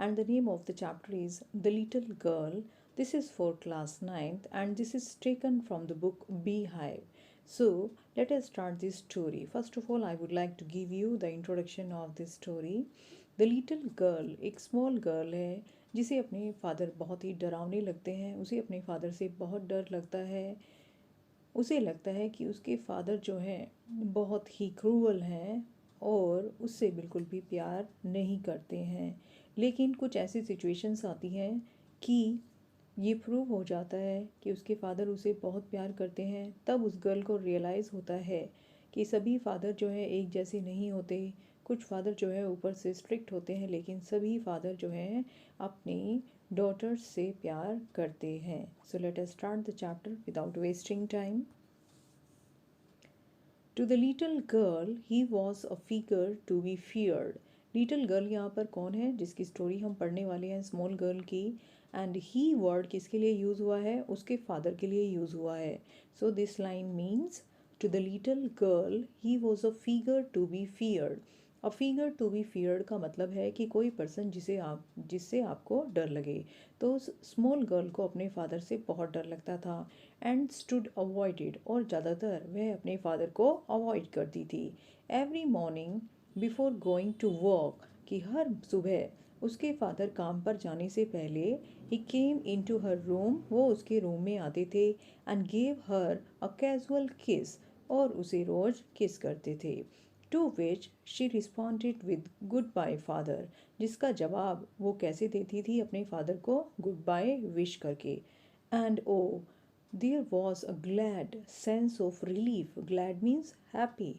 and the name of the chapter is The Little Girl. This is for class 9th and this is taken from the book Beehive. So let us start this story. First of all, I would like to give you the introduction of this story. The little girl एक small girl है जिसे अपने father बहुत ही डरावने लगते हैं। उसे अपने फादर से बहुत डर लगता है। उसे लगता है कि उसके फादर जो हैं बहुत ही क्रूअल हैं और उससे बिल्कुल भी प्यार नहीं करते हैं। लेकिन कुछ ऐसी सिचुएशंस आती हैं कि ये प्रूव हो जाता है कि उसके फादर उसे बहुत प्यार करते हैं। तब उस गर्ल को रियलाइज़ होता है कि सभी फादर जो है एक जैसे नहीं होते। कुछ फादर जो है ऊपर से स्ट्रिक्ट होते हैं, लेकिन सभी फादर जो हैं अपनी डॉटर्स से प्यार करते हैं। So let us start the chapter without wasting time. To the little girl he was a figure to be feared. Little girl यहाँ पर कौन है जिसकी स्टोरी हम पढ़ने वाले हैं, स्मॉल गर्ल की। एंड ही वर्ड किसके लिए यूज़ हुआ है, उसके फादर के लिए यूज़ हुआ है। So this line means to the little girl he was a figure to be feared. A figure to be feared का मतलब है कि कोई पर्सन जिससे आपको डर लगे। तो उस स्मॉल गर्ल को अपने फादर से बहुत डर लगता था। एंड स्टूड अवॉइडेड, और ज़्यादातर वह अपने फादर को अवॉइड करती थी। Every morning before going to work, कि हर सुबह उसके फादर काम पर जाने से पहले ही केम इन टू हर रूम, वो उसके रूम में आते थे। And gave her a casual kiss, और उसे रोज़ किस करते थे। To which she responded with goodbye father, जिसका जवाब वो कैसे देती थी अपने फादर को, गुड बाय विश करके। And oh there was a glad sense of relief, glad means happy.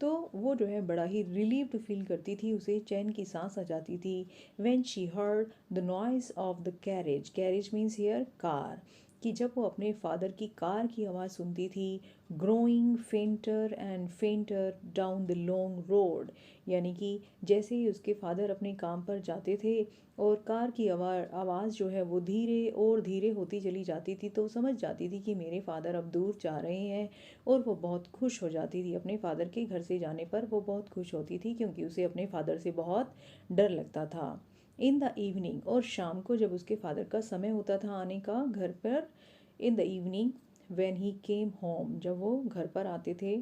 तो वो जो है बड़ा ही रिलीव्ड फील करती थी, उसे चैन की सांस आ जाती थी। When she heard the noise of the carriage, carriage means here car, कि जब वो अपने फादर की कार की आवाज़ सुनती थी। Growing फेंटर and फेंटर down the long road, यानी कि जैसे ही उसके फादर अपने काम पर जाते थे और कार की आवाज़ जो है वो धीरे और धीरे होती चली जाती थी, तो समझ जाती थी कि मेरे फादर अब दूर जा रहे हैं। और वो बहुत खुश हो जाती थी अपने फादर के घर से जाने पर। वो बहुत खुश होती थी क्योंकि उसे अपने फादर से बहुत डर लगता था। इन द इवनिंग, और शाम को जब उसके फादर का समय होता था आने का घर पर, in the evening when he came home, जब वो घर पर आते थे।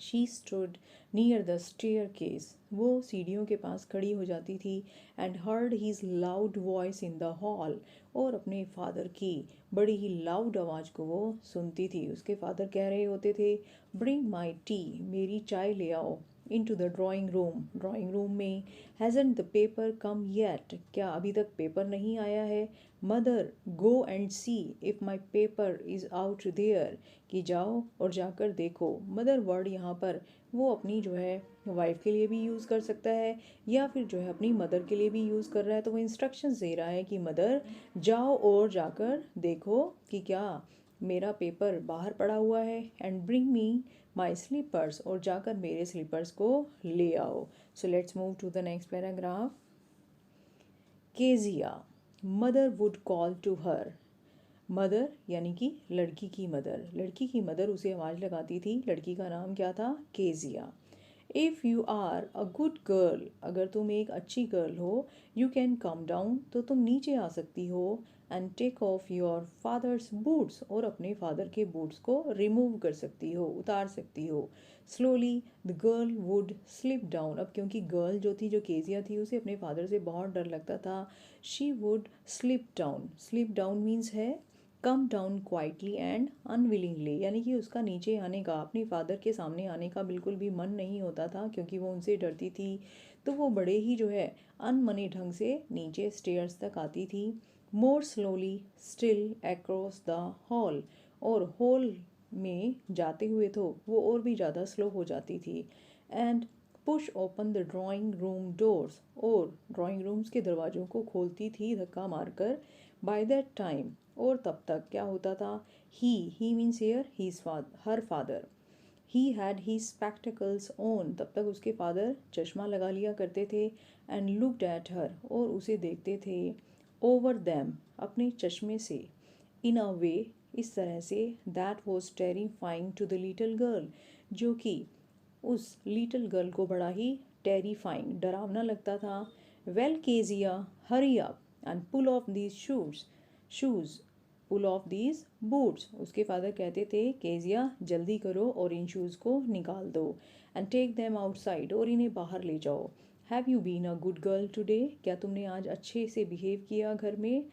She stood near the staircase, वो सीढ़ियों के पास खड़ी हो जाती थी। And heard his loud voice in the hall, और अपने फादर की बड़ी ही लाउड आवाज़ को वो सुनती थी। उसके फादर कह रहे होते थे, ब्रिंग माई टी, मेरी चाय ले आओ। Into the drawing room, drawing room में। Hasn't the paper come yet, क्या अभी तक पेपर नहीं आया है। Mother go and see if my paper is out there, कि जाओ और जाकर देखो। मदर वर्ड यहाँ पर वो अपनी जो है वाइफ के लिए भी यूज़ कर सकता है, या फिर जो है अपनी मदर के लिए भी यूज़ कर रहा है। तो वो इंस्ट्रक्शंस दे रहा है कि मदर जाओ और जाकर देखो कि क्या मेरा पेपर बाहर पड़ा हुआ है। And bring me my slippers, और जाकर मेरे स्लीपर्स को ले आओ। So let's move to the next paragraph. Kezia mother would call to her, mother यानी कि लड़की की मदर, लड़की की मदर उसे आवाज़ लगाती थी। लड़की का नाम क्या था, Kezia. If you are a good girl, अगर तुम एक अच्छी गर्ल हो, यू कैन कम डाउन, तो तुम नीचे आ सकती हो। And take off your father's boots, और अपने फादर के बूट्स को रिमूव कर सकती हो, उतार सकती हो। Slowly the girl would slip down, अब क्योंकि गर्ल जो थी, जो केजिया थी, उसे अपने फादर से बहुत डर लगता था। She would slip down, slip down means है come down quietly and unwillingly, यानी कि उसका नीचे आने का, अपने फादर के सामने आने का बिल्कुल भी मन नहीं होता था क्योंकि वो उनसे डरती थी। तो वो बड़े ही जो है अनमने ढंग से नीचे स्टेयर्स तक आती थी। मोर slowly still across the hall, और हॉल में जाते हुए तो वो और भी ज़्यादा स्लो हो जाती थी। And push open the drawing room doors, और ड्राइंग रूम्स के दरवाज़ों को खोलती थी धक्का मारकर। बाय दैट टाइम, और तब तक क्या होता था, he means here his her father, he had he spectacles on, तब तक उसके फादर चश्मा लगा लिया करते थे। एंड लुक्ड एट हर, और उसे देखते थे। ओवर दैम, अपने चश्मे से। इन अ वे, इस तरह से। That was terrifying to the little girl, जो कि उस लिटिल गर्ल को बड़ा ही टेरिफाइंग, डरावना लगता था। Well Kezia hurry up and pull off these shoes pull off these boots. उसके फादर कहते थे केजिया जल्दी करो और इन शूज़ को निकाल दो, एंड टेक देम आउटसाइड, और इन्हें बाहर ले जाओ। Have you been a good girl today, क्या तुमने आज अच्छे से बिहेव किया घर में?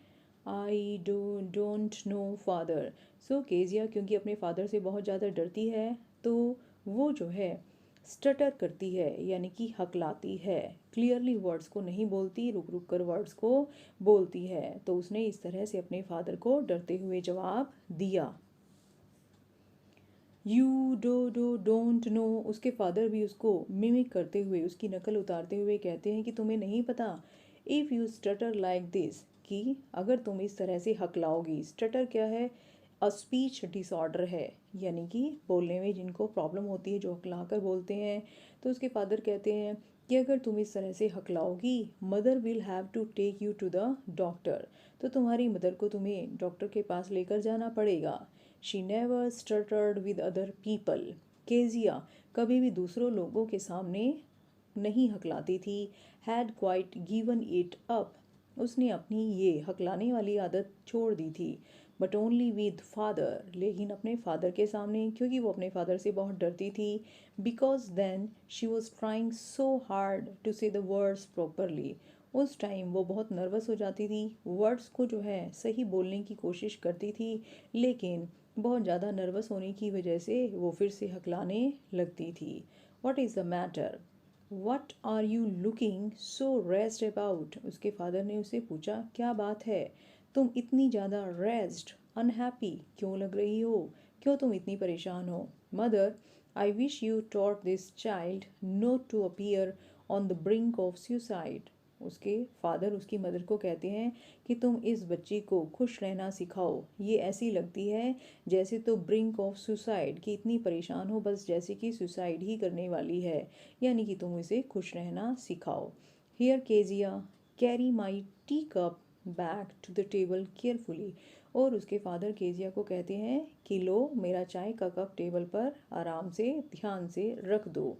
I don't know father. So Kezia क्योंकि अपने फादर से बहुत ज़्यादा डरती है तो वो जो है स्टटर करती है, यानी कि हकलाती है, क्लियरली वर्ड्स को नहीं बोलती, रुक रुक कर वर्ड्स को बोलती है। तो उसने इस तरह से अपने फादर को डरते हुए जवाब दिया। You don't know. उसके फादर भी उसको मिमिक करते हुए, उसकी नकल उतारते हुए कहते हैं कि तुम्हें नहीं पता, if you stutter like this, कि अगर तुम इस तरह से हकलाओगी। स्टटर क्या है? अ स्पीच डिसऑर्डर है, यानी कि बोलने में जिनको प्रॉब्लम होती है, जो हकला कर बोलते हैं। तो उसके फादर कहते हैं कि अगर तुम इस तरह से हकलाओगी, mother will have to take you to the doctor, तो तुम्हारी मदर को तुम्हें डॉक्टर के पास लेकर जाना पड़ेगा। She never stuttered with other people. Kezia कभी भी दूसरों लोगों के सामने नहीं हकलाती थी। Had quite given it up, उसने अपनी ये हकलाने वाली आदत छोड़ दी थी। बट ओनली विद फादर, लेकिन अपने फादर के सामने, क्योंकि वो अपने फादर से बहुत डरती थी। Because then she was trying so hard to say the words properly, उस टाइम वो बहुत नर्वस हो जाती थी, वर्ड्स को जो है सही बोलने की कोशिश करती थी, लेकिन बहुत ज़्यादा नर्वस होने की वजह से वो फिर से हकलाने लगती थी। What is the matter, what are you looking so raised about, उसके फादर ने उससे पूछा क्या बात है, तुम इतनी ज़्यादा रेस्ड अनहैप्पी क्यों लग रही हो, क्यों तुम इतनी परेशान हो? Mother, I wish you taught this child not to appear on the brink of suicide. उसके फादर उसकी मदर को कहते हैं कि तुम इस बच्ची को खुश रहना सिखाओ, ये ऐसी लगती है जैसे तो ब्रिंक ऑफ सुसाइड, कि इतनी परेशान हो बस जैसे कि सुसाइड ही करने वाली है, यानी कि तुम इसे खुश रहना सिखाओ। Here Kezia carry my tea cup back to the table carefully, और उसके फादर केजिया को कहते हैं कि लो मेरा चाय का कप टेबल पर आराम से ध्यान से रख दो।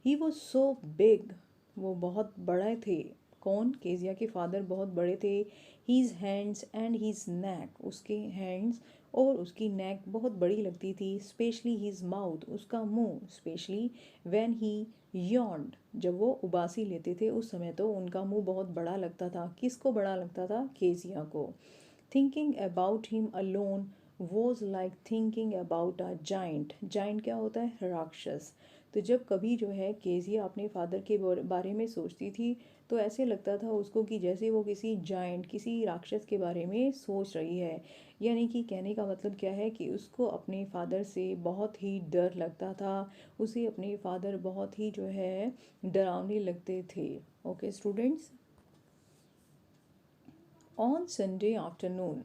ही वॉज सो बिग, वो बहुत बड़े थे। कौन? केजिया के फादर बहुत बड़े थे। हीज़ हैंड्स एंड हीज़ नेक, उसके हैंड्स और उसकी नेक बहुत बड़ी लगती थी। स्पेशली हीज़ माउथ, उसका मुंह। स्पेशली व्हेन ही यॉन्ड, जब वो उबासी लेते थे उस समय तो उनका मुंह बहुत बड़ा लगता था। किसको बड़ा लगता था? केजिया को। Thinking about him alone was like thinking about a giant. Giant क्या होता है? राक्षस। तो जब कभी जो है केजिया अपने फादर के बारे में सोचती थी तो ऐसे लगता था उसको कि जैसे वो किसी जाइंट, किसी राक्षस के बारे में सोच रही है। यानी कि कहने का मतलब क्या है कि उसको अपने फादर से बहुत ही डर लगता था, उसे अपने फादर बहुत ही जो है डरावने लगते थे। Okay students, on Sunday afternoon,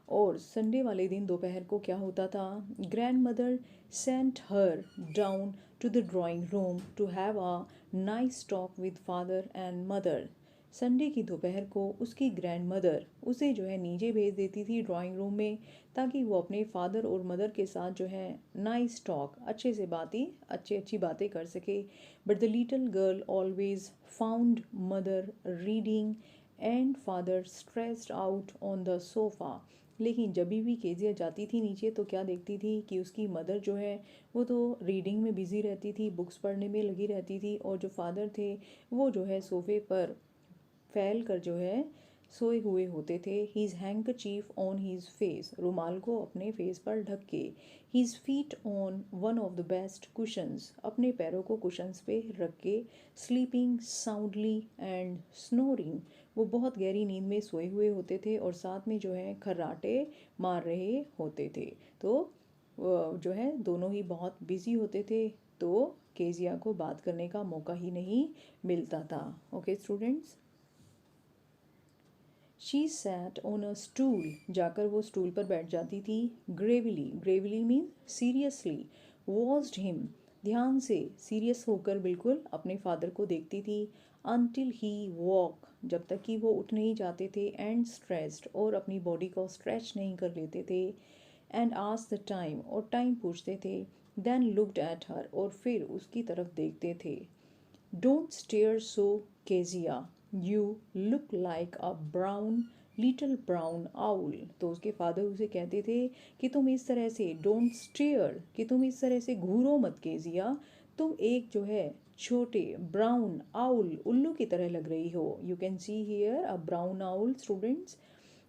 और संडे वाले दिन दोपहर को क्या होता था? Grandmother sent her down to the drawing room to have a nice talk with father and mother. Sunday की दोपहर को उसकी ग्रैंड मदर उसे जो है नीचे भेज देती थी ड्राइंग रूम में, ताकि वो अपने फादर और मदर के साथ जो है नाइस टॉक, अच्छे से बातें, अच्छी बातें कर सके। But the little girl always found mother reading and father stressed out on the sofa. लेकिन जब भी केजिया जाती थी नीचे तो क्या देखती थी कि उसकी मदर जो है वो तो रीडिंग में बिज़ी रहती थी, बुक्स पढ़ने में लगी रहती थी, और जो फादर थे वो जो है सोफ़े पर फैल कर जो है सोए हुए होते थे। His handkerchief on his face, रुमाल को अपने फेस पर ढक के। His feet on one of the best cushions, अपने पैरों को कुशंस पे रख के। स्लीपिंग साउंडली एंड स्नोरिंग, वो बहुत गहरी नींद में सोए हुए होते थे और साथ में जो है खर्राटे मार रहे होते थे। तो जो है दोनों ही बहुत बिजी होते थे, तो केजिया को बात करने का मौका ही नहीं मिलता था। Okay students, she sat on a stool, जाकर वो स्टूल पर बैठ जाती थी। Gravely, Gravely mean seriously. Watched him, ध्यान से, सीरियस होकर बिल्कुल अपने फादर को देखती थी। अनटिल ही वॉक, जब तक कि वो उठ नहीं जाते थे। एंड स्ट्रेस्ड, और अपनी बॉडी को स्ट्रेच नहीं कर लेते थे। एंड आस्क द टाइम, और टाइम पूछते थे। देन लुक्ड एट हर, और फिर उसकी तरफ देखते थे। Don't stare so Kezia, you look like a brown little brown owl. तो उसके फादर उसे कहते थे कि तुम इस तरह से डोंट स्टेयर, कि तुम इस तरह से घूरो मत केजिया, तुम एक जो है छोटे ब्राउन आउल उल्लू की तरह लग रही हो। You can see here a brown owl students.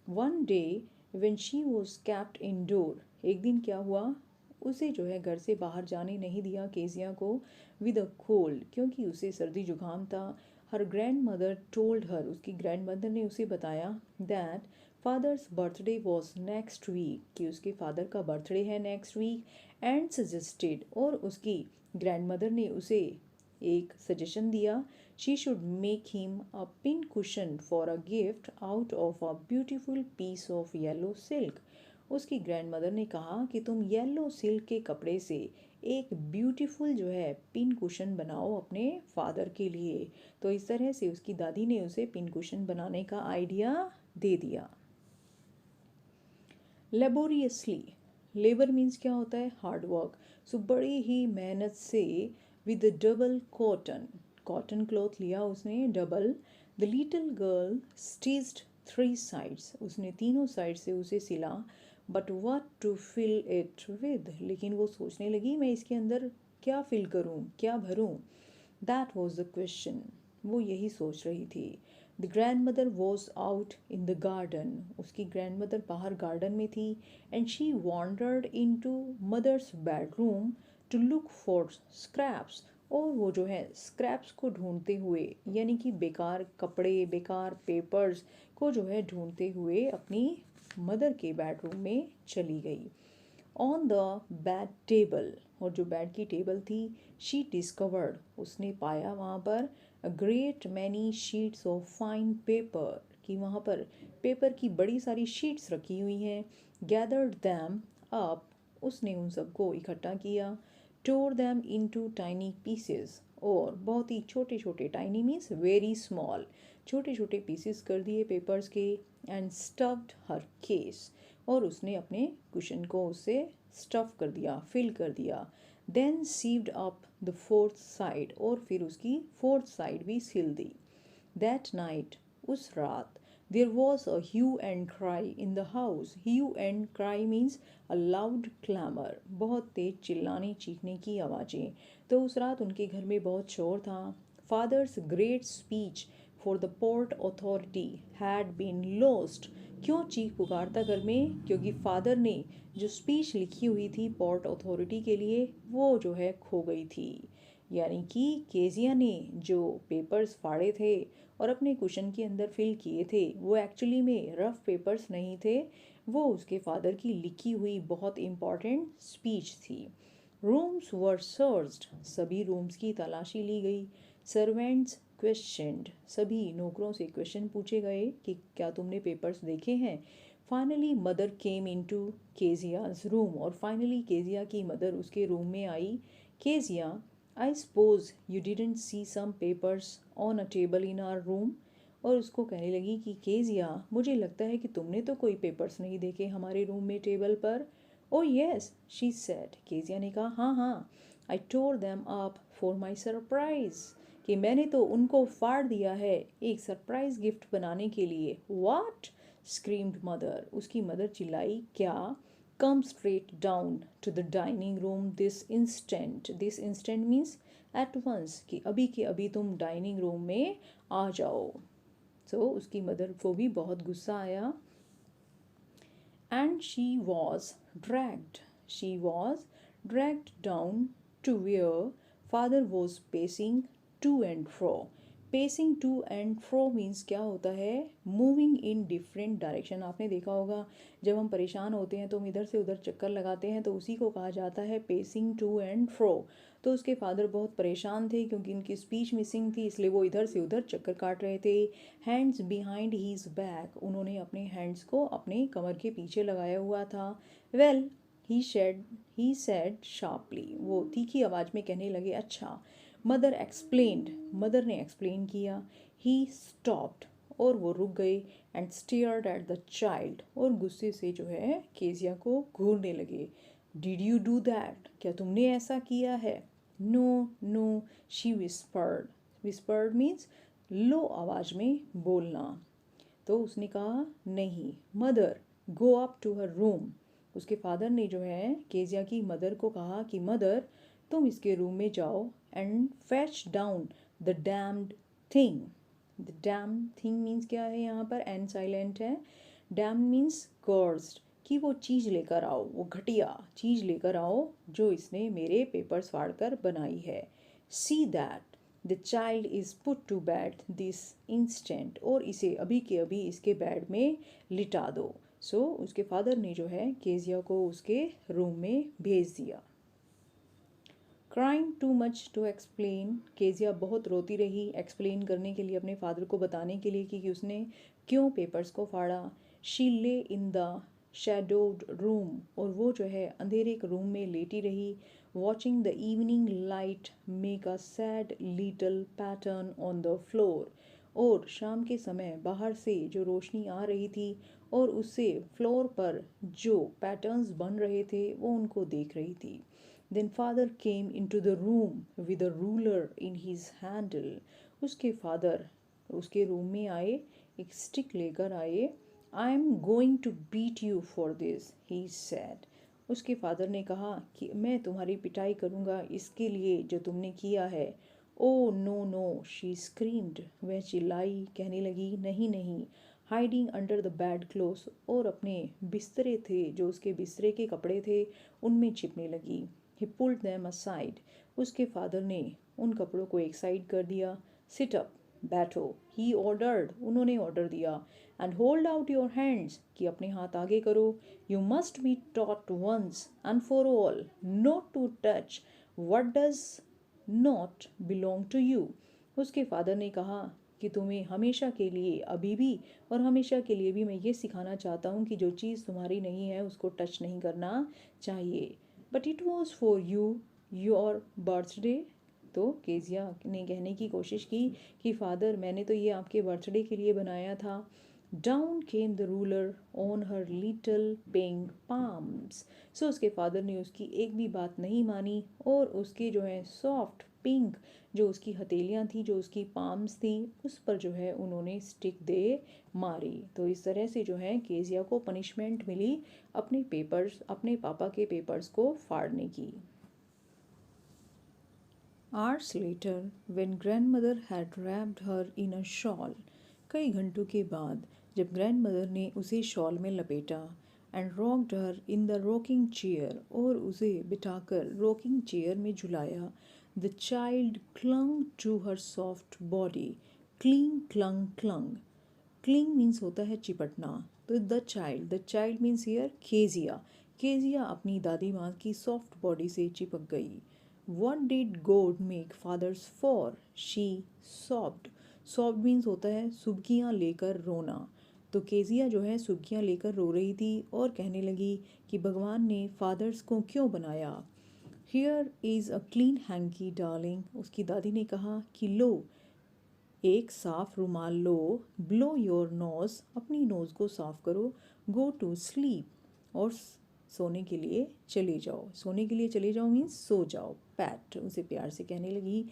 One day when she was kept indoor, एक दिन क्या हुआ, उसे जो है घर से बाहर जाने नहीं दिया केजिया को, विद अ कोल्ड, क्योंकि उसे सर्दी जुकाम था। Her grandmother told her, उसकी ग्रैंड मदर ने उसे बताया that father's birthday was next week, कि उसके फादर का बर्थडे है नेक्स्ट वीक, एंड सजेस्टेड, और उसकी ग्रैंड मदर ने उसे एक सजेशन दिया, she should make him a pin cushion for a gift out of a beautiful piece of yellow silk. उसकी ग्रैंड मदर ने कहा कि तुम येलो सिल्क के कपड़े से एक ब्यूटीफुल जो है पिन कुशन बनाओ अपने फादर के लिए। तो इस तरह से उसकी दादी ने उसे पिन कुशन बनाने का आइडिया दे दिया। लेबोरियसली, लेबर मीन्स क्या होता है, हार्ड वर्क। सो बड़ी ही मेहनत से, with double cotton, cotton cloth लिया उसने double, the little girl stitched three sides, उसने तीनों साइड से उसे सिला, but what to fill it with, लेकिन वो सोचने लगी मैं इसके अंदर क्या फिल करूँ, क्या भरूँ। दैट वॉज द क्वेश्चन, वो यही सोच रही थी। The grandmother was out in the garden, उसकी ग्रैंड मदर बाहर गार्डन में थी, and she wandered into mother's bedroom to look for scraps, और वो जो है स्क्रैप्स को ढूंढते हुए, यानी कि बेकार कपड़े बेकार पेपर्स को जो है ढूंढते हुए अपनी मदर के बेडरूम में चली गई। ऑन द बेड टेबल, और जो बेड की टेबल थी, शी डिस्कवर्ड, उसने पाया वहाँ पर a great many sheets of fine paper, कि वहाँ पर पेपर की बड़ी सारी शीट्स रखी हुई हैं। गैदर्ड दैम अप, उसने उन सबको इकट्ठा किया। टोर दैम इनटू टाइनी पीसेस, और बहुत ही छोटे छोटे, टाइनी मीन्स वेरी स्मॉल, छोटे छोटे पीसेस कर दिए पेपर्स के। एंड स्टफ्ड हर केस, और उसने अपने कुशन को उससे स्टफ कर दिया, फिल कर दिया। Then sewed up the fourth side, और फिर उसकी फोर्थ साइड भी सिल दी। दैट नाइट, उस रात, there was a hue and cry in the house. Hue and cry means a loud clamour, बहुत तेज चिल्लाने चीखने की आवाज़ें। तो उस रात उनके घर में बहुत शोर था। Father's great speech for the port authority had been lost, क्यों चीख पुकारता घर में, क्योंकि फादर ने जो स्पीच लिखी हुई थी पोर्ट अथॉरिटी के लिए, वो जो है खो गई थी। यानी कि केजिया ने जो पेपर्स फाड़े थे और अपने कुशन के अंदर फिल किए थे, वो एक्चुअली में रफ पेपर्स नहीं थे, वो उसके फादर की लिखी हुई बहुत इम्पॉर्टेंट स्पीच थी। रूम्स वर सर्च्ड, सभी रूम्स की तलाशी ली गई। सर्वेंट्स क्वेश्चनड, सभी नौकरों से क्वेश्चन पूछे गए कि क्या तुमने पेपर्स देखे हैं। Finally mother came into Kezia's room, और फाइनली केजिया की मदर उसके रूम में आई। Kezia, I suppose you didn't see some papers on a table in our room, और उसको कहने लगी कि केजिया, मुझे लगता है कि तुमने तो कोई पेपर्स नहीं देखे हमारे रूम में टेबल पर। Oh yes, she said, Kezia ने कहा हाँ हाँ, I tore them up for my surprise, कि मैंने तो उनको फाड़ दिया है एक सरप्राइज गिफ्ट बनाने के लिए। व्हाट, स्क्रीम्ड मदर, उसकी मदर चिल्लाई, क्या। Come straight down to the dining room this instant, this instant means at once, कि अभी के अभी तुम डाइनिंग रूम में आ जाओ। तो उसकी मदर को भी बहुत गुस्सा आया। And dragged, she was dragged down to where father was pacing to and fro. Pacing to and fro means क्या होता है, मूविंग इन डिफरेंट डायरेक्शन। आपने देखा होगा जब हम परेशान होते हैं तो हम इधर से उधर चक्कर लगाते हैं, तो उसी को कहा जाता है पेसिंग टू एंड फ्रो। तो उसके फादर बहुत परेशान थे क्योंकि इनकी स्पीच मिसिंग थी, इसलिए वो इधर से उधर चक्कर काट रहे थे। हैंड्स बिहाइंड हीज बैक, उन्होंने अपने हैंड्स को अपने कमर के पीछे लगाया हुआ था। वेल, ही सेड शार्पली, वो तीखी आवाज़ में कहने लगे अच्छा। मदर एक्सप्लेन्ड, मदर ने एक्सप्लेन किया। ही स्टॉप्ड, और वो रुक गए। And stared at the child, और गुस्से से जो है केजिया को घूरने लगे। डिड यू डू दैट, क्या तुमने ऐसा किया है। No no, she whispered, whispered means low आवाज़ में बोलना। तो उसने कहा नहीं। Mother, go up to her room. उसके फादर ने जो है केजिया की मदर को कहा कि मदर, तुम इसके रूम में जाओ and fetch down the damned thing. The damn thing means क्या है, यहाँ पर एन साइलेंट है। डैम मीन्स कर्स्ड, कि वो चीज़ लेकर आओ, वो घटिया चीज़ लेकर आओ जो इसने मेरे पेपर्स फाड़ कर बनाई है। See that the child is put to bed this instant, और इसे अभी के अभी इसके बेड में लिटा दो। सो उसके फादर ने जो है केजिया को उसके रूम में भेज दिया। Crying too much to explain, Kezia बहुत रोती रही एक्सप्लेन करने के लिए, अपने फादर को बताने के लिए कि उसने क्यों पेपर्स को फाड़ा। शी ले इन द शेडोड रूम, और वो जो है अंधेरे के रूम में लेटी रही। Watching the evening light make a sad little pattern on the floor, और शाम के समय बाहर से जो रोशनी आ रही थी और उससे फ्लोर पर जो पैटर्न्स बन रहे थे वो उनको देख रही थी। Then father came into the room with a ruler in his handle. उसके फादर उसके रूम में आए, एक स्टिक लेकर आए। I am going to beat you for this, he said. उसके फादर ने कहा कि मैं तुम्हारी पिटाई करूँगा इसके लिए जो तुमने किया है। Oh no no, she screamed, वह चिल्लाई, कहने लगी नहीं नहीं। Hiding under the bed clothes, और अपने बिस्तरे थे जो उसके बिस्तरे के कपड़े थे उनमें छिपने लगी। He pulled them aside. उसके फादर ने उन कपड़ों को एक साइड कर दिया। Sit up, बैठो। He ordered, उन्होंने ऑर्डर दिया। And hold out your hands, कि अपने हाथ आगे करो। You must be taught once and for all not to touch what does not belong to you. उसके फादर ने कहा कि तुम्हें हमेशा के लिए, अभी भी और हमेशा के लिए भी, मैं ये सिखाना चाहता हूँ कि जो चीज़ तुम्हारी नहीं है उसको टच नहीं करना चाहिए। But it was for you your birthday. तो केजिया ने कहने की कोशिश की कि फादर, मैंने तो ये आपके बर्थडे के लिए बनाया था। Down came the ruler on her little pink palms. So उसके फादर ने उसकी एक भी बात नहीं मानी, और उसके जो है सॉफ्ट पिंक जो उसकी हथेलियाँ थी, जो उसकी पाम्स थी, उस पर जो है उन्होंने स्टिक दे मारी। तो इस तरह से जो है केजिया को पनिशमेंट मिली अपने पेपर्स, अपने पापा के पेपर्स को फाड़ने की। Hours later, when grandmother had wrapped her in a shawl, कई घंटों के बाद जब ग्रैंडमदर ने उसे शॉल में लपेटा, and rocked her in the rocking chair, और उसे बिठाकर रॉकिंग चेयर में झुलाया, the child clung to her soft body. Cling clung clung, cling means होता है चिपटना। तो the child means here Kezia, Kezia अपनी दादी माँ की सॉफ्ट बॉडी से चिपक गई। What did God make fathers for? She sobbed. Sobbed means होता है सुबकियाँ लेकर रोना। तो केजिया जो है सुबकियाँ लेकर रो रही थी और कहने लगी कि भगवान ने फादर्स को क्यों बनाया। Here is a clean hanky, darling. उसकी दादी ने कहा कि लो एक साफ रुमाल लो। ब्लो योर नोज, अपनी नोज़ को साफ करो। गो टू स्लीप, और सोने के लिए चले जाओ। सोने के लिए चले जाओ मीन्स सो जाओ। पैट उसे प्यार से कहने लगी,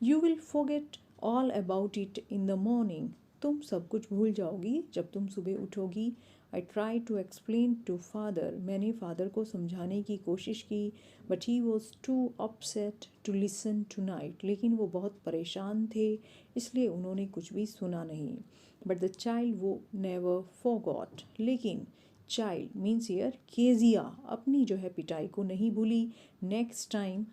you will forget all about it in the morning, तुम सब कुछ भूल जाओगी जब तुम सुबह उठोगी। I try to explain to father, मैंने फादर को समझाने की कोशिश की, but he was too upset to listen tonight, लेकिन वो बहुत परेशान थे इसलिए उन्होंने कुछ भी सुना नहीं। बट द चाइल्ड वो नेवर फॉरगॉट, लेकिन चाइल्ड मीन्स हियर केजिया अपनी जो है पिटाई को नहीं भूली। नेक्स्ट टाइम,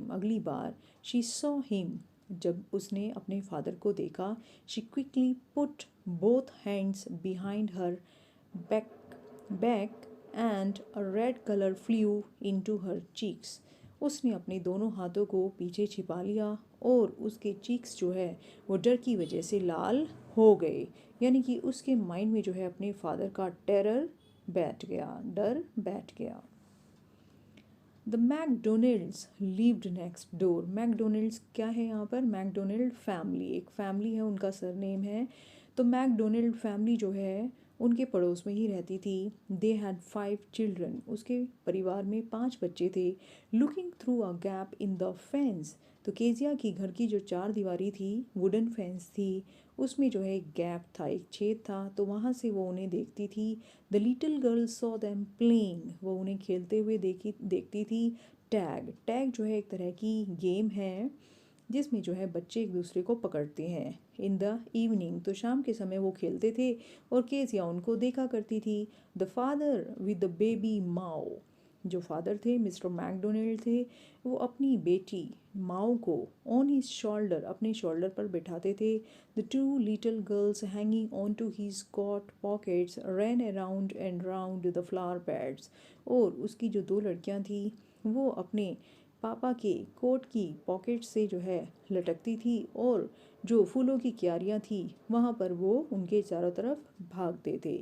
अगली बार, शी सॉ हिम, जब उसने अपने फादर को देखा, she quickly put both hands behind her back and a red colour flu into her cheeks. उसने अपने दोनों हाथों को पीछे छिपा लिया और उसके चीक्स जो है वो डर की वजह से लाल हो गए, यानी कि उसके माइंड में जो है अपने फादर का टेरर बैठ गया, डर बैठ गया। The McDonald's lived next door. McDonald's क्या है यहाँ पर? मैकडोनल्ड फैमिली, एक फैमिली है, उनका सरनेम है। तो तो मैकडोनल्ड फैमिली जो है उनके पड़ोस में ही रहती थी। दे हैड 5 चिल्ड्रन, उसके परिवार में 5 बच्चे थे। Looking through a gap in the fence, तो केजिया की घर की जो 4 दीवारी थी, वुडन फेंस थी, उसमें जो है एक गैप था, एक छेद था, तो वहाँ से वो उन्हें देखती थी। The little girl saw them playing, वो उन्हें खेलते हुए देखती थी। टैग, टैग जो है एक तरह की गेम है जिसमें जो है बच्चे एक दूसरे को पकड़ते हैं। इन द इवनिंग, तो शाम के समय वो खेलते थे और केसिया उनको देखा करती थी। The father with the baby माओ, जो फादर थे मिस्टर मैकडोनल्ड थे, वो अपनी बेटी माओ को ऑन हिज शोल्डर, अपने शोल्डर पर बिठाते थे। The two little girls hanging on to his coat pockets ran around and round the flower pads, और उसकी जो 2 लड़कियां थी वो अपने पापा के कोट की पॉकेट से जो है लटकती थी और जो फूलों की क्यारियाँ थी वहाँ पर वो उनके चारों तरफ भागते थे।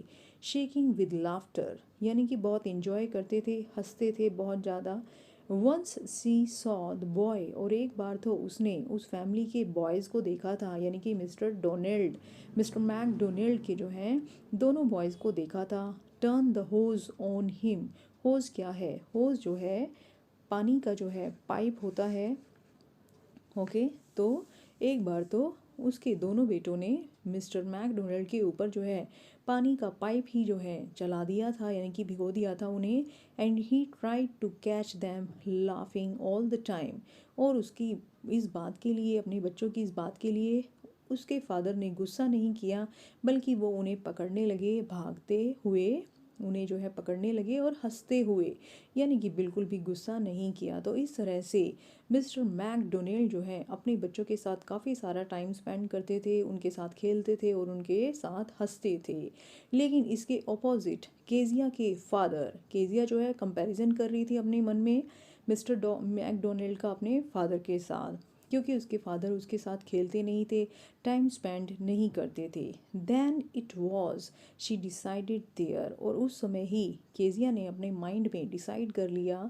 शेकिंग विद लाफ्टर, यानी कि बहुत इन्जॉय करते थे, हंसते थे बहुत ज़्यादा। Once she saw the boy, और एक बार तो उसने उस फैमिली के बॉयज़ को देखा था, यानी कि मिस्टर मैकडोनल्ड के जो हैं दोनों बॉयज़ को देखा था। Turn the hose on him, hose क्या है, होज जो है पानी का जो है पाइप होता है। ओके, तो एक बार तो उसके दोनों बेटों ने मिस्टर मैकडोनल्ड के ऊपर जो है पानी का पाइप ही जो है चला दिया था, यानी कि भिगो दिया था उन्हें। And he tried to catch them laughing all the time, और उसकी इस बात के लिए, अपने बच्चों की इस बात के लिए उसके फादर ने गुस्सा नहीं किया, बल्कि वो उन्हें पकड़ने लगे, भागते हुए उन्हें जो है पकड़ने लगे और हंसते हुए, यानी कि बिल्कुल भी गुस्सा नहीं किया। तो इस तरह से मिस्टर मैकडोनल्ड जो है अपने बच्चों के साथ काफ़ी सारा टाइम स्पेंड करते थे, उनके साथ खेलते थे और उनके साथ हंसते थे। लेकिन इसके ऑपोजिट केजिया के फादर, केजिया जो है कंपैरिजन कर रही थी अपने मन में मिस्टर मैकडोनल्ड का अपने फादर के साथ, क्योंकि उसके फादर उसके साथ खेलते नहीं थे, टाइम स्पेंड नहीं करते थे। Then it was she decided there, और उस समय ही केजिया ने अपने माइंड में डिसाइड कर लिया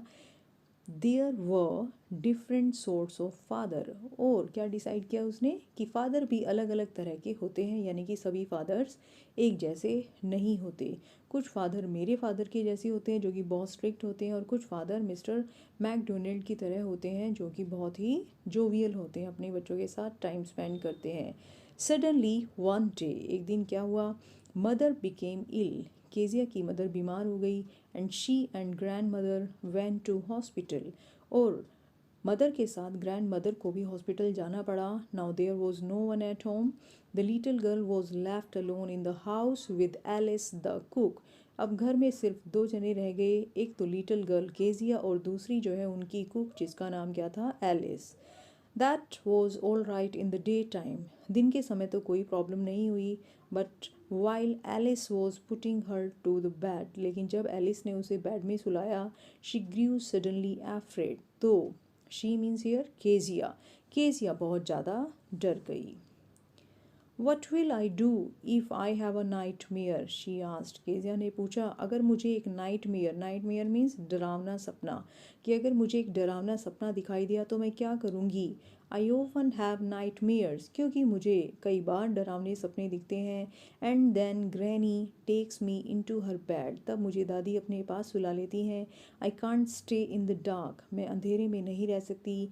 there were different sorts of father, और क्या डिसाइड किया उसने कि फ़ादर भी अलग अलग तरह के होते हैं, यानी कि सभी फादर्स एक जैसे नहीं होते। कुछ फादर मेरे फादर के जैसे होते हैं जो कि बहुत स्ट्रिक्ट होते हैं, और कुछ फादर मिस्टर मैकडोनल्ड की तरह होते हैं जो कि बहुत ही जोवियल होते हैं, अपने बच्चों के साथ टाइम स्पेंड करते हैं। सडनली वन डे, एक दिन क्या हुआ, मदर बिकेम इल, केजिया की मदर बीमार हो गई। And she and grandmother went to hospital, और मदर के साथ ग्रैंड मदर को भी हॉस्पिटल जाना पड़ा। Now there was no one at home, the little girl was left alone in the house with Alice the cook, अब घर में सिर्फ 2 जने रह गए, एक तो लिटिल गर्ल केजिया और दूसरी जो है उनकी कुक जिसका नाम क्या था, Alice. That was all right in the day time, दिन के समय तो कोई प्रॉब्लम नहीं हुई। But while Alice was putting her to the bed, लेकिन जब एलिस ने उसे बेड में सुलाया, शी ग्रू सडनली एफ्रेड, तो she means here Kezia, Kezia बहुत ज़्यादा डर गई। What will I do if I have a nightmare, she asked, Kezia ने पूछा अगर मुझे एक नाइट मेयर मीन्स डरावना सपना, कि अगर मुझे एक डरावना सपना दिखाई दिया तो मैं क्या करूँगी। I often have nightmares, क्योंकि मुझे कई बार डरावने सपने दिखते हैं। And then granny takes me into her bed, तब मुझे दादी अपने पास सुला लेती हैं। I can't stay in the dark, मैं अंधेरे में नहीं रह सकती।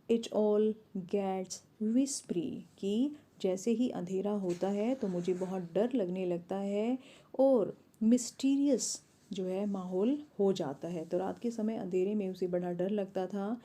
इट ऑल गेट्स विस्परी, कि जैसे ही अंधेरा होता है तो मुझे बहुत डर लगने लगता है और मिस्टीरियस जो है माहौल हो जाता है। तो रात के समय अंधेरे में उसे बड़ा डर लगता था।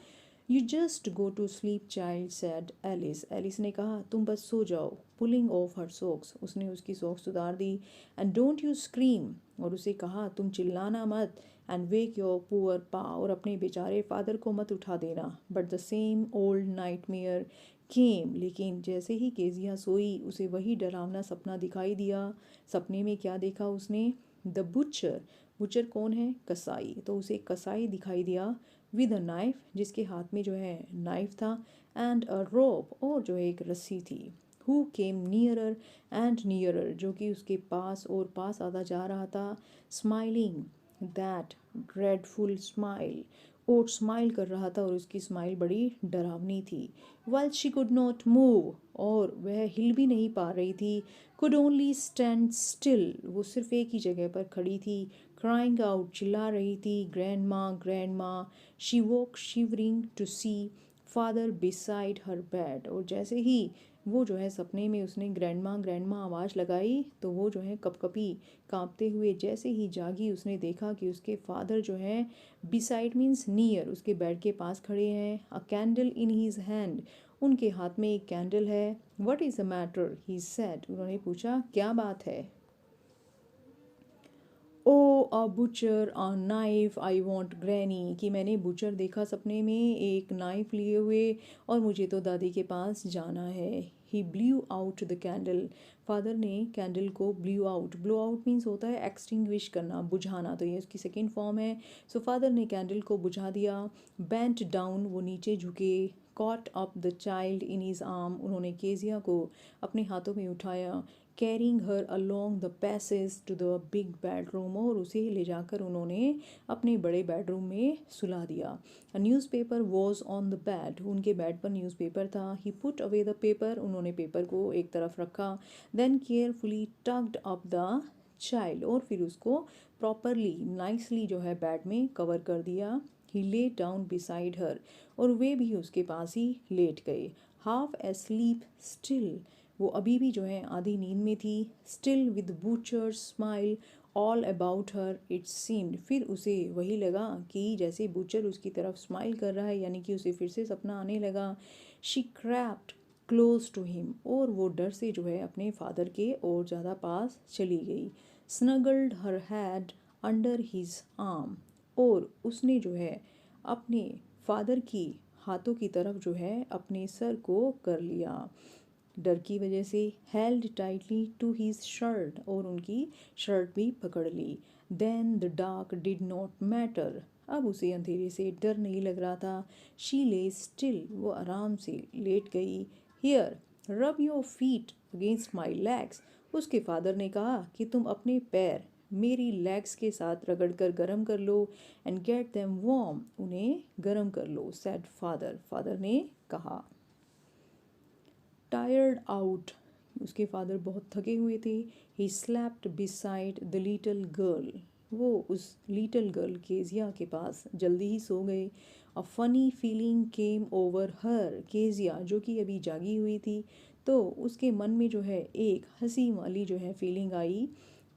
You just go to sleep child said Alice, Alice ने कहा तुम बस सो जाओ। पुलिंग ऑफ हर सॉक्स, उसने उसकी सॉक्स उतार दी। एंड डोंट यू स्क्रीम, और उसे कहा तुम चिल्लाना मत। एंड वेक योर पुअर पा, और अपने बेचारे फादर को मत उठा देना। But the same old nightmare came, लेकिन जैसे ही केजिया सोई उसे वही डरावना सपना दिखाई दिया। सपने में क्या देखा उसने, द बुचर, बुचर कौन है, कसाई, तो उसे कसाई दिखाई दिया विद अ नाइफ, जिसके हाथ में जो है नाइफ था। एंड अ रोप, और जो है एक रस्सी थी। Who came nearer and nearer, जो कि उसके पास और पास आता जा रहा था। स्माइलिंग दैट ड्रेडफुल स्माइल, और स्माइल कर रहा था और उसकी स्माइल बड़ी डरावनी थी। Well she could not move, और वह हिल भी नहीं पा रही थी। could only stand still, वो सिर्फ एक ही जगह पर खड़ी थी, crying out, चिल्ला रही थी, grandma, grandma. She woke shivering to see father beside her bed. और जैसे ही वो जो है सपने में उसने ग्रैंडमा ग्रैंडमा आवाज़ लगाई तो वो जो है कपकपी कांपते हुए जैसे ही जागी उसने देखा कि उसके फादर जो है बिसाइड मीन्स नियर उसके बेड के पास खड़े हैं, a candle in his hand, उनके हाथ में एक कैंडल है. What is the matter he said, उन्होंने पूछा क्या बात है. Oh a butcher a knife I want granny, कि मैंने बुचर देखा सपने में एक नाइफ लिए हुए और मुझे तो दादी के पास जाना है. He blew out the candle, father ने कैंडल को blew out, blow out means होता है एक्सटिंग्विश करना, बुझाना, तो ये उसकी सेकेंड फॉर्म है. सो फादर ने कैंडल को बुझा दिया. बेंट डाउन, वो नीचे झुके. Caught up the child in his arm, उन्होंने केजिया को अपने हाथों में उठाया. Carrying her along the passage to the big bedroom, और उसे ले जाकर उन्होंने अपने बड़े बेडरूम में सुला दिया. A newspaper was on the bed, उनके बेड पर न्यूज़पेपर था. He put away the paper, उन्होंने पेपर को एक तरफ रखा. Then carefully tucked up the child, और फिर उसको प्रॉपरली नाइसली जो है बेड में कवर कर दिया. ही ले डाउन बिसाइड हर, और वे भी उसके पास ही लेट गए. हाफ एस्लीप स्टिल, वो अभी भी जो है आधी नींद में थी. Still with butcher's smile all about her it seemed, फिर उसे वही लगा कि जैसे बूचर उसकी तरफ स्माइल कर रहा है, यानी कि उसे फिर से सपना आने लगा. She crept close to him, और वो डर से जो है अपने फादर के और ज़्यादा पास चली गई. Snuggled her had under his arm, और उसने जो है अपने फादर की हाथों की तरफ जो है अपने सर को कर लिया डर की वजह से. Held tightly to his shirt, और उनकी शर्ट भी पकड़ ली. Then the dark did not matter, अब उसे अंधेरे से डर नहीं लग रहा था. शी ले स्टिल, वो आराम से लेट गई. Here rub your feet against my legs, उसके फादर ने कहा कि तुम अपने पैर मेरी लेग्स के साथ रगड़ कर गर्म कर लो. एंड गेट देम वार्म, उन्हें गर्म कर लो. सेड फादर, फादर ने कहा. टायर्ड आउट, उसके फादर बहुत थके हुए थे. ही slapped beside the little girl, वो उस लिटिल गर्ल केजिया के पास जल्दी ही सो गए. A funny feeling came over her, Kezia जो कि अभी जागी हुई थी तो उसके मन में जो है एक हंसी वाली जो है feeling I.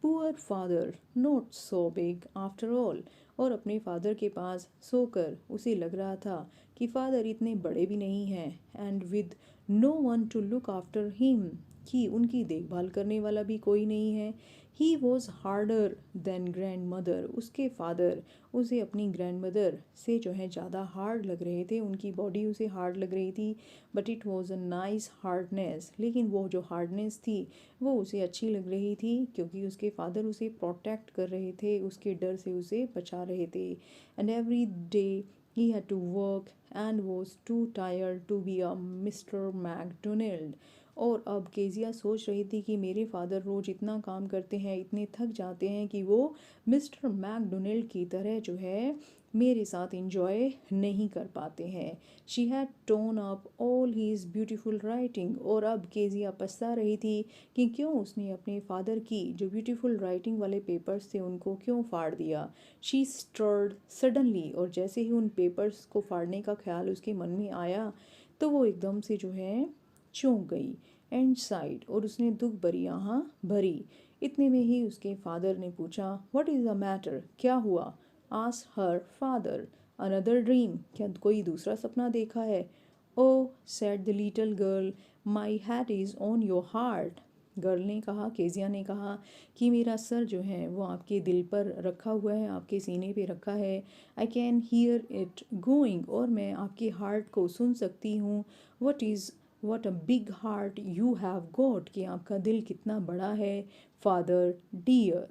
Poor father not so big after all, और अपने फादर के पास सोकर उसे लग रहा था कि फादर इतने बड़े भी नहीं हैं. And with no one to look after him, कि उनकी देखभाल करने वाला भी कोई नहीं है. He was harder than grandmother, उसके फादर उसे अपनी ग्रैंड मदर से जो है ज़्यादा हार्ड लग रहे थे, उनकी बॉडी उसे हार्ड लग रही थी. But it was a nice hardness, लेकिन वो जो हार्डनेस थी वो उसे अच्छी लग रही थी क्योंकि उसके फादर उसे प्रोटेक्ट कर रहे थे, उसके डर से उसे बचा रहे थे. And every day he had to work and was too tired to be a Mr. McDonald. और अब केजिया सोच रही थी कि मेरे फादर रोज़ इतना काम करते हैं, इतने थक जाते हैं कि वो मिस्टर मैकडोनल्ड की तरह जो है मेरे साथ इंजॉय नहीं कर पाते हैं. She had torn up all his beautiful writing, और अब केजिया पछता रही थी कि क्यों उसने अपने फादर की जो ब्यूटीफुल राइटिंग वाले पेपर्स थे उनको क्यों फाड़ दिया. शी स्टर्ड सडनली, और जैसे ही उन पेपर्स को फाड़ने का ख्याल उसके मन में आया तो वो एकदम से जो है चौंक गई. एंड साइड, और उसने दुख भरी आह भरी. इतने में ही उसके फादर ने पूछा, व्हाट इज़ द मैटर, क्या हुआ. Ask her father. Another dream, क्या कोई दूसरा सपना देखा है. Oh said the little girl, my head is on your heart. Girl ने कहा, केजिया ने कहा कि मेरा सर जो है वो आपके दिल पर रखा हुआ है, आपके सीने पे रखा है. I can hear it going, और मैं आपके हार्ट को सुन सकती हूँ. What a big heart you have got, कि आपका दिल कितना बड़ा है. Father dear.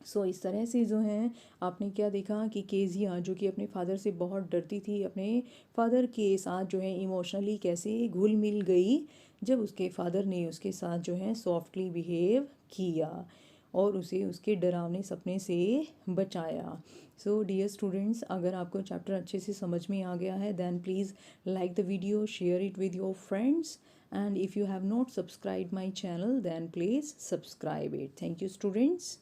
सो इस तरह से जो है आपने क्या देखा कि केजिया जो कि अपने फादर से बहुत डरती थी, अपने फादर के साथ जो है इमोशनली कैसे घुल मिल गई जब उसके फादर ने उसके साथ जो है सॉफ्टली बिहेव किया और उसे उसके डरावने सपने से बचाया. सो डियर स्टूडेंट्स, अगर आपको चैप्टर अच्छे से समझ में आ गया है then please like the video, share it with your friends and if you have not subscribed my channel then please subscribe it. Thank you students.